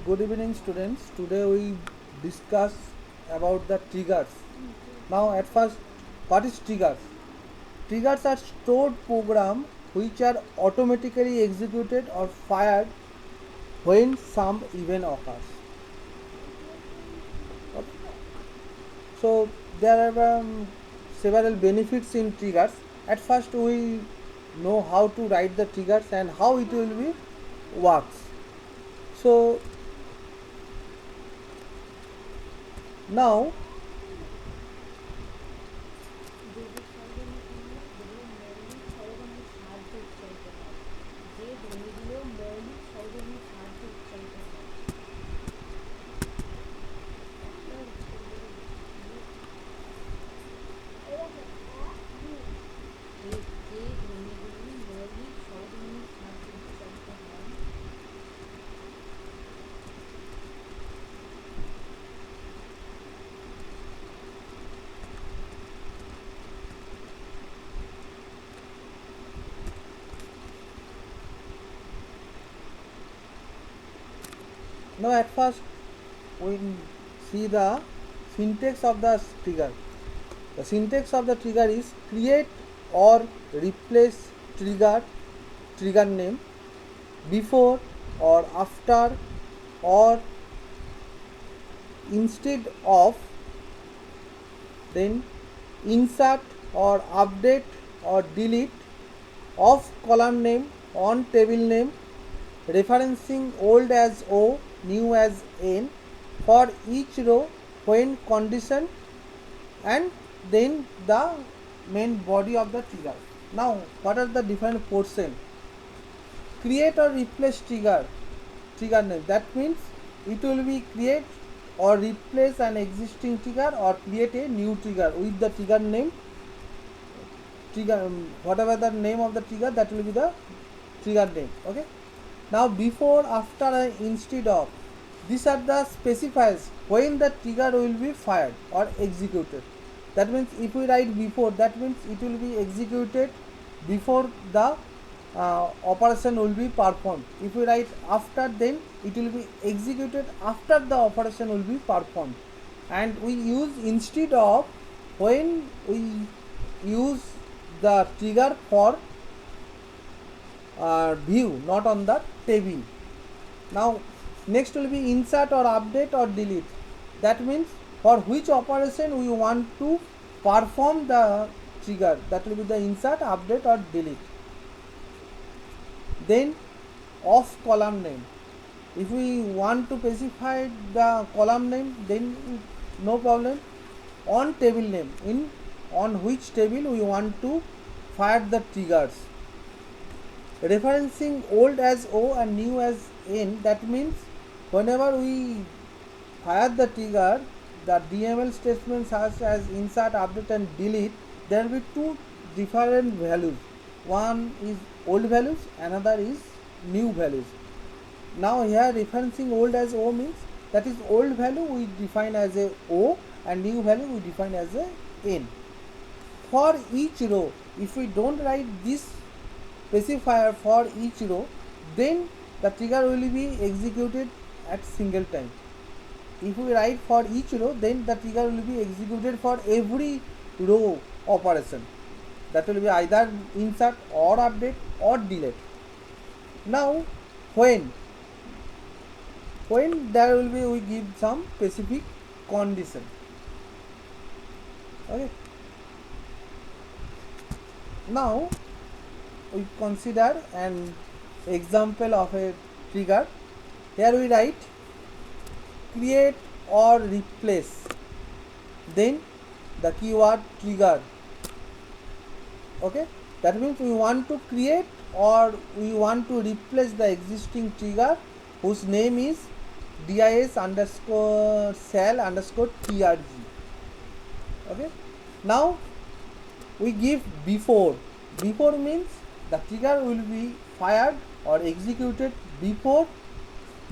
Good evening, students. Today we discuss about the triggers. Now, at first, what is triggers? Triggers are stored programs which are automatically executed or fired when some event occurs. Okay. So there are several benefits in triggers. At first, we know how to write the triggers and how it will be works. So now David সর্বনের জন্য যেগুলো মৌলিক স্বরবর্ণের সাহায্যে উচ্চারিত হয়, যে ধ্বনিগুলো মৌলিক স্বরবর্ণের সাহায্যে উচ্চারিত হয়। একটা উচ্চারণ করে দিচ্ছি। যে ধ্বনিগুলো মৌলিক স্বরবর্ণের সাহায্যে উচ্চারিত হয়। Now at first we see the syntax of the trigger. The syntax of the trigger is create or replace trigger name before or after or instead of, then insert or update or delete of column name on table name, referencing old as O, new as N for each row when condition, and then the main body of the trigger. Now, what are the different portion? Create or replace trigger name. That means it will be create or replace an existing trigger or create a new trigger with the trigger name. Whatever the name of the trigger, that will be the trigger name. Okay. Now before, after, and instead of, these are the specifiers when the trigger will be fired or executed. That means if we write before, that means it will be executed before the operation will be performed. If we write after, then it will be executed after the operation will be performed. And we use instead of when we use the trigger for view, not on the table. Now next will be insert or update or delete. That means for which operation we want to perform the trigger, that will be the insert, update or delete. Then of column name, if we want to specify the column name, then no problem. On table name, in on which table we want to fire the triggers. Referencing old as O and new as N, that means whenever we fire the trigger, the DML statements such as insert, update and delete, there will be two different values. One is old values, another is new values. Now here referencing old as O means that is old value we define as a O and new value we define as a N. For each row, if we don't write this specifier for each row, then the trigger will be executed at single time. If we write for each row, then the trigger will be executed for every row operation. That will be either insert or update or delete. Now when there will be, we give some specific condition. Okay. Now we consider an example of a trigger. Here we write create or replace, then the keyword trigger. Okay, that means we want to create or we want to replace the existing trigger whose name is dis underscore cell underscore trg. Okay, now we give before. Before means the trigger will be fired or executed before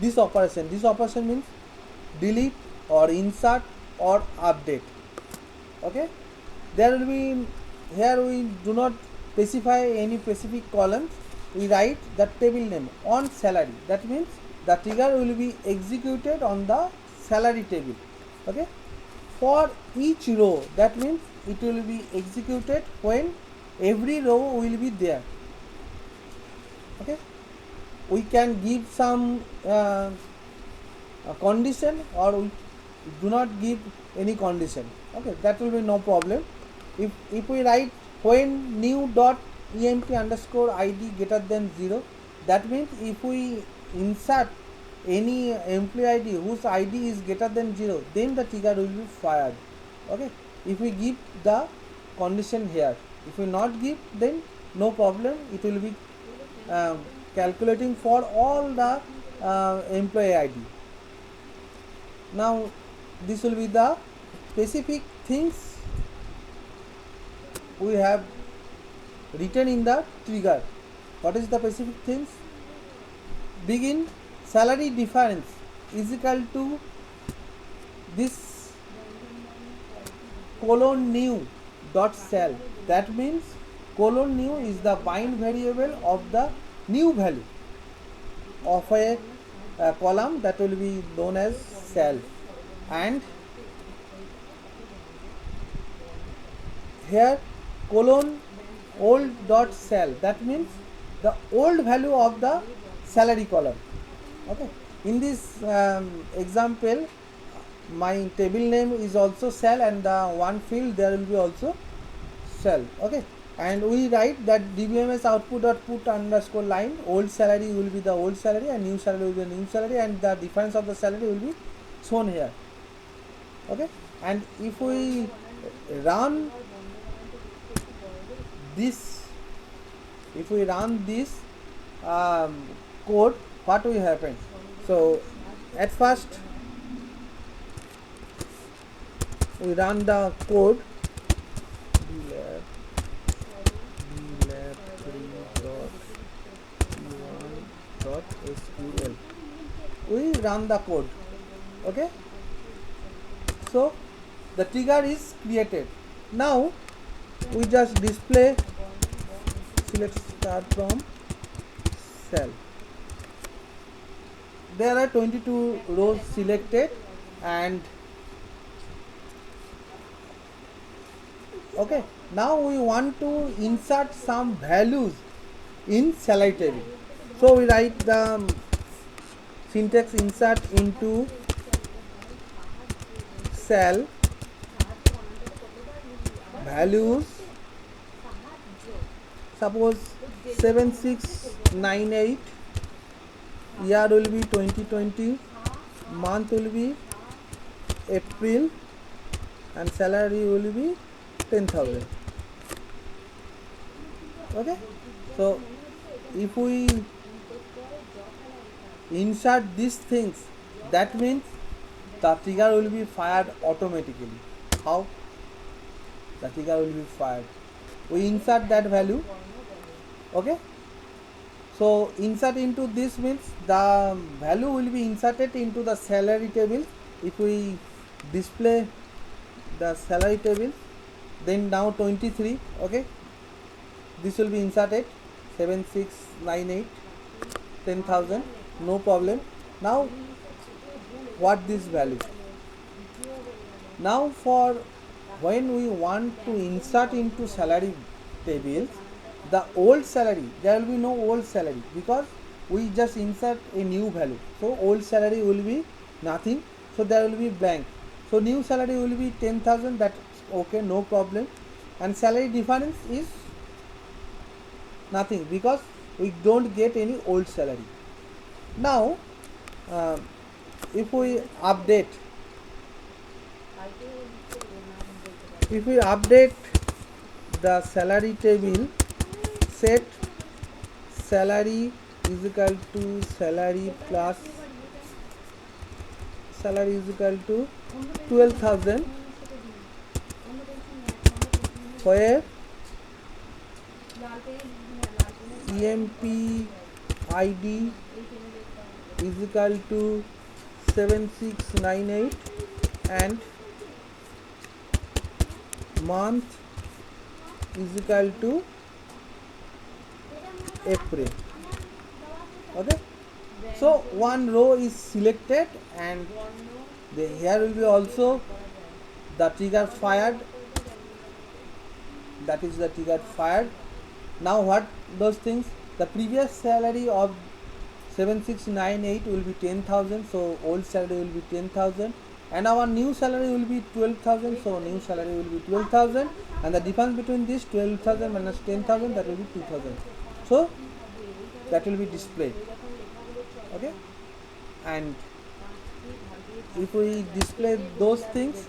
this operation. This operation means delete or insert or update. Okay, there will be, here we do not specify any specific columns. We write the table name on salary. That means the trigger will be executed on the salary table. Okay, for each row, that means it will be executed when every row will be there. Okay, we can give some condition, or we do not give any condition. Okay, that will be no problem. If we write when new dot emp underscore id greater than 0, that means if we insert any employee id whose id is greater than 0, then the trigger will be fired. Okay, if we give the condition here, if we not give, then no problem, it will be calculating for all the employee id. Now this will be the specific things we have written in the trigger. What is the specific things? Begin salary difference is equal to this colon new dot cell. That means colon new is the bind variable of the new value of a column that will be known as cell, and here colon old dot cell, that means the old value of the salary column. Okay, in this example my table name is also cell, and the one field there will be also cell. Okay, and we write that dbms output dot put underscore line, old salary will be the old salary and new salary will be the new salary, and the difference of the salary will be shown here. Okay, and if we run this, code, what will happen? So at first we run the code dlab3.p1.sql. we run the code. Okay, so the trigger is created. Now we just display, select start from cell. There are 22 rows selected, and okay, now we want to insert some values in salary table. So we write the syntax insert into cell values, suppose 7698, year will be 2020, month will be April, and salary will be 10,000. Okay, so if we insert these things, that means the trigger will be fired automatically. How the trigger will be fired? We insert that value. Okay, so insert into this means the value will be inserted into the salary table. If we display the salary table, then now 23. Okay, this will be inserted 7698, 10,000, no problem. Now what this value? Now for when we want to insert into salary tables the old salary, there will be no old salary because we just insert a new value. So old salary will be nothing, so there will be blank. So new salary will be 10,000, that's okay, no problem. And salary difference is nothing because we don't get any old salary. Now if we update the salary table, set salary is equal to salary plus salary is equal to 12,000, where emp id is equal to 7698 and month is equal to April. Okay, So one row is selected, and here will be also the trigger fired. That is the trigger fired. Now what those things? The previous salary of 7698 will be 10,000, so old salary will be 10,000, and our new salary will be 12,000, so new salary will be 12,000, and the difference between this 12,000 minus 10,000, that will be 2,000. So that will be displayed. Okay, and if we display those things,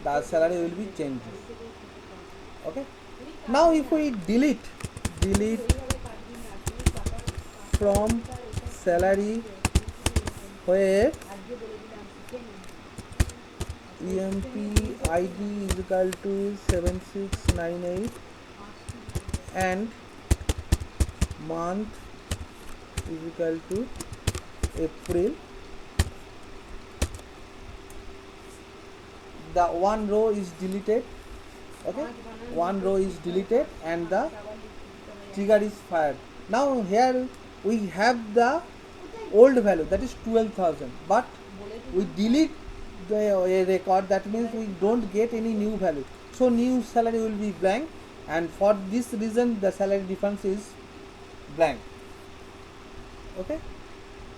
the salary will be changed. Okay, now if we delete from salary, where EMP ID is equal to 7698 and month is equal to April, the one row is deleted. Okay, one row is deleted and the trigger is fired. Now here we have the old value, that is 12,000, but we delete the record, that means we don't get any new value, so new salary will be blank, and for this reason the salary difference is blank. Okay,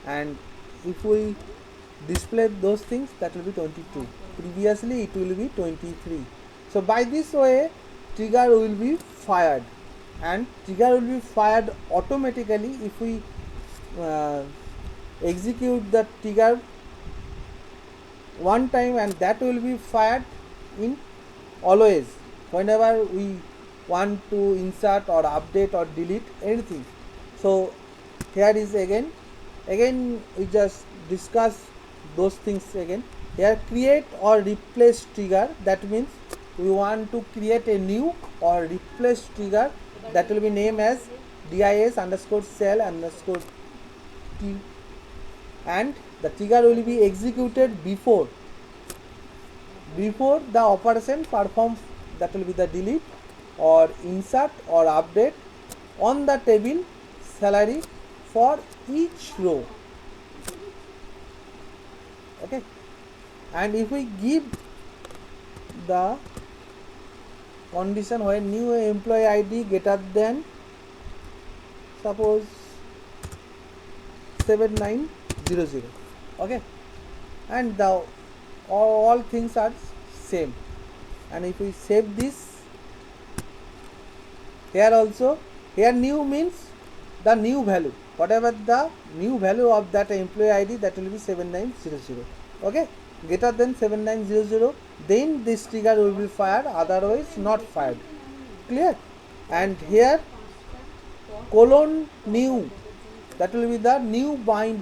and if we display those things, that will be 22, previously it will be 23. So by this way trigger will be fired, and trigger will be fired automatically if we execute the trigger one time, and that will be fired in always whenever we want to insert or update or delete anything. So here is again we just discuss those things again. Here create or replace trigger, that means we want to create a new or replace trigger, that will be named as dis underscore cell underscore t, and the trigger will be executed before the operation performed, that will be the delete or insert or update on the table salary for each row. Okay, and if we give the condition where new employee ID greater than suppose 7900, okay, and the all things are same, and if we save this, here also, here new means the new value, whatever the new value of that employee ID, that will be 7900. Okay, greater than 7900, then this trigger will be fired, otherwise not fired. Clear? And here colon new, that will be the new bind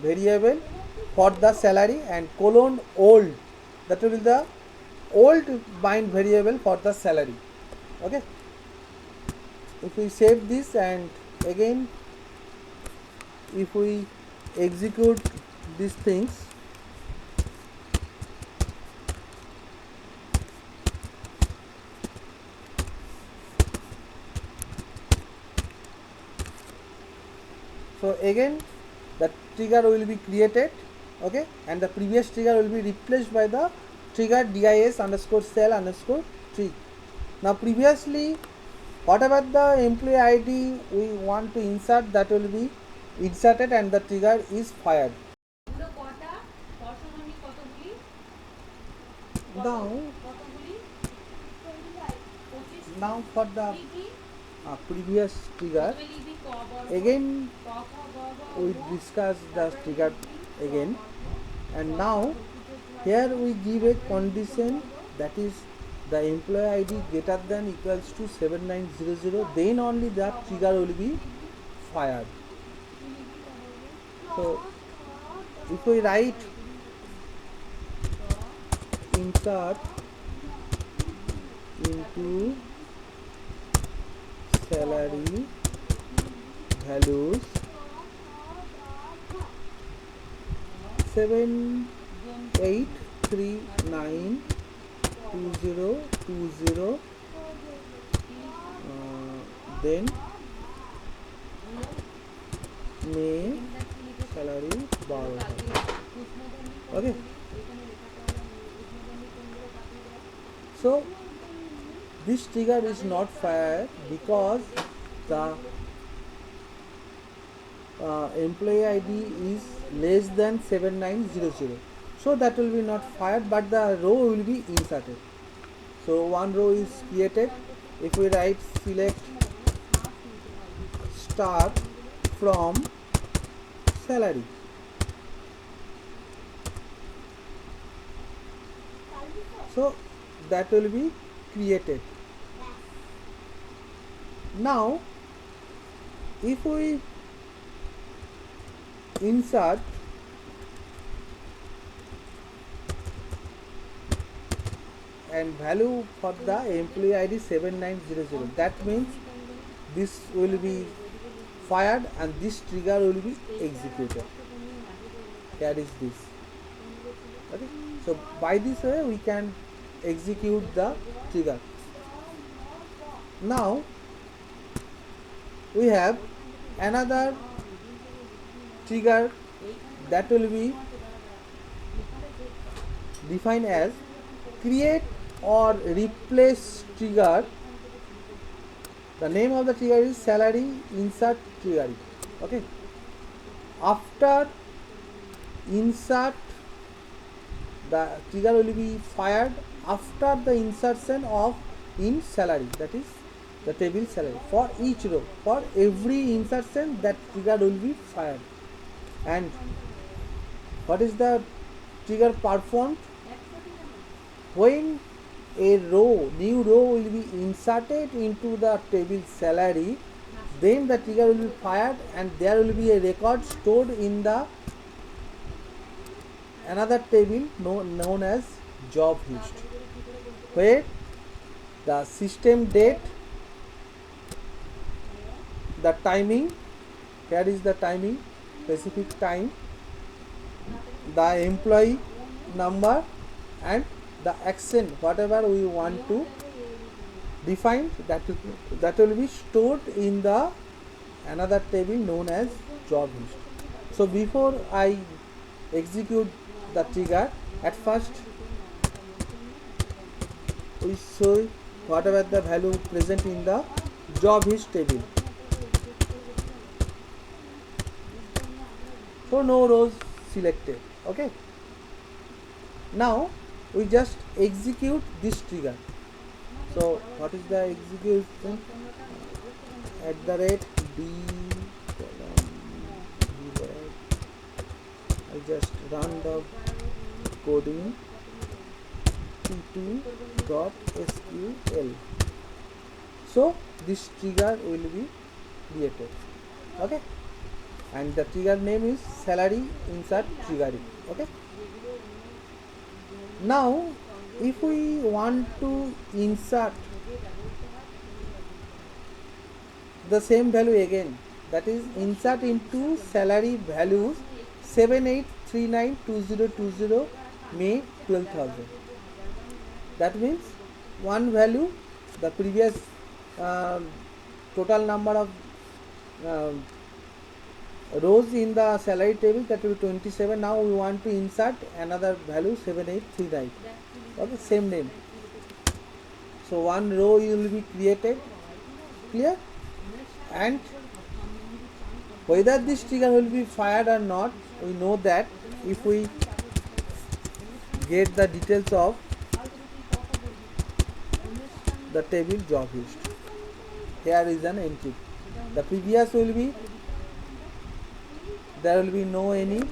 variable for the salary, and colon old, that will be the old bind variable for the salary. Okay, if we save this, and again if we execute these things, so again the trigger will be created. Okay, and the previous trigger will be replaced by the trigger dis underscore cell underscore tree. Now previously whatever the employee ID we want to insert, that will be inserted and the trigger is fired. Now for the previous trigger, again we discuss the trigger again, and now here we give a condition, that is the employee ID greater than equals to 7900, then only that trigger will be fired. So if we write insert into salary values 78392020, then May salary 12,000. Okay, so this trigger is not fired because the employee ID is less than 7900, so that will be not fired, but the row will be inserted. So one row is created. If we write select star from salary, so that will be created. Now if we insert and value for the employee ID 7900, that means this will be fired and this trigger will be executed. Here is this. Okay, so by this way we can execute the trigger. Now we have another trigger that will be defined as create or replace trigger. The name of the trigger is salary insert trigger. Okay, after insert, the trigger will be fired after the insertion of in salary, that is the table salary. For each row, for every insertion, that trigger will be fired. And what is the trigger performed? When a new row will be inserted into the table salary, then the trigger will be fired and there will be a record stored in the another table known as job history, where the system date, the timing, here is the timing, specific time, the employee number, and the action whatever we want to define, that will be stored in the another table known as job history. So before I execute the trigger, at first we show whatever the value present in the job history table. So no rows selected. Okay, now we just execute this trigger. So what is the execution? At the rate d column I just run the coding t2.sql. So this trigger will be created. Okay, and the trigger name is salary insert triggering. Okay, now if we want to insert the same value again, that is insert into salary values 78392020 May 12,000. That means one value, the previous total number of rows in the salary table, that will be 27. Now we want to insert another value 7839. Okay, same name. So one row will be created. Clear? And whether this trigger will be fired or not, we know that if we get the details of the table job history. Here is an entry. The previous will be, there will be no any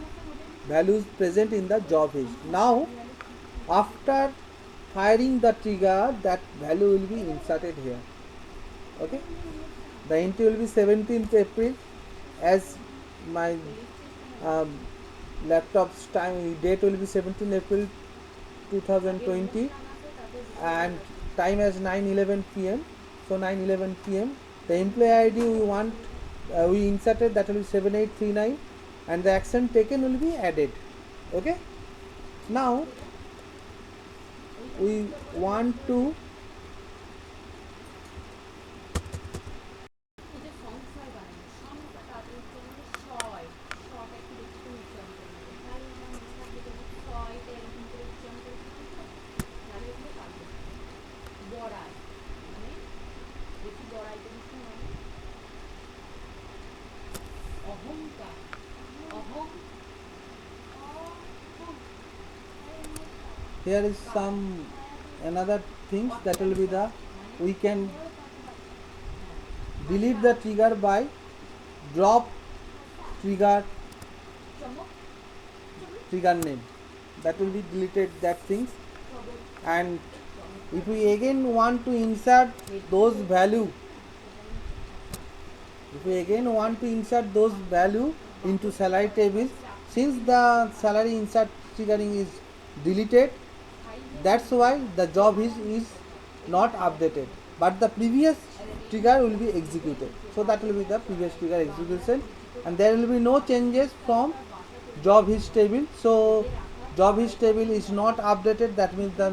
values present in the job history. Now after firing the trigger, that value will be inserted here. Okay, the entry will be 17th April, as my laptop's time date will be 17th April 2020 and time as 9:11 p.m. So 9:11 p.m. The employee ID we want we inserted, that will be 7839, and the action taken will be added. Okay, now we want to here is some another things that will be the we can delete the trigger by drop trigger name, that will be deleted that things. And if we again want to insert those value, into salary tables, since the salary insert triggering is deleted, that's why the job is not updated, but the previous trigger will be executed. So that will be the previous trigger execution, and there will be no changes from job his table. So job his table is not updated, that means the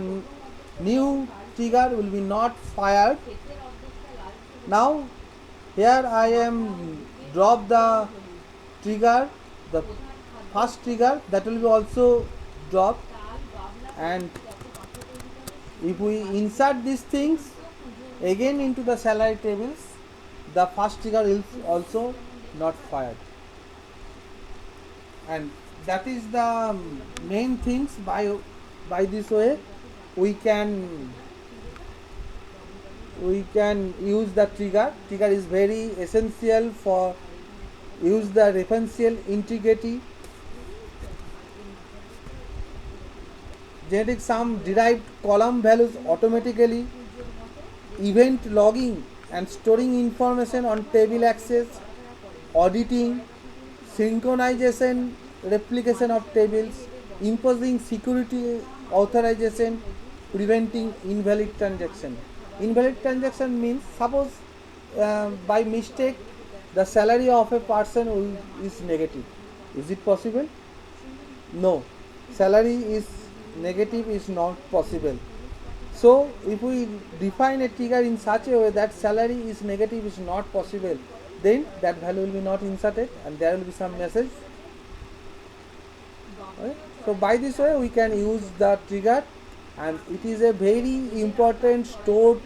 new trigger will be not fired. Now here I am drop the trigger, the first trigger, that will be also dropped. And if we insert these things again into the salary tables, the first trigger is also not fired. And that is the main things. By this way we can use the trigger. Trigger is very essential for use the referential integrity, generating some derived column values automatically, event logging and storing information on table access, auditing, synchronization, replication of tables, imposing security authorization, preventing invalid transaction. Invalid transaction means suppose by mistake the salary of a person is negative. Is it possible? No. Salary is negative is not possible. So if we define a trigger in such a way that salary is negative is not possible, then that value will be not inserted and there will be some message. Okay? So by this way we can use the trigger, and it is a very important stored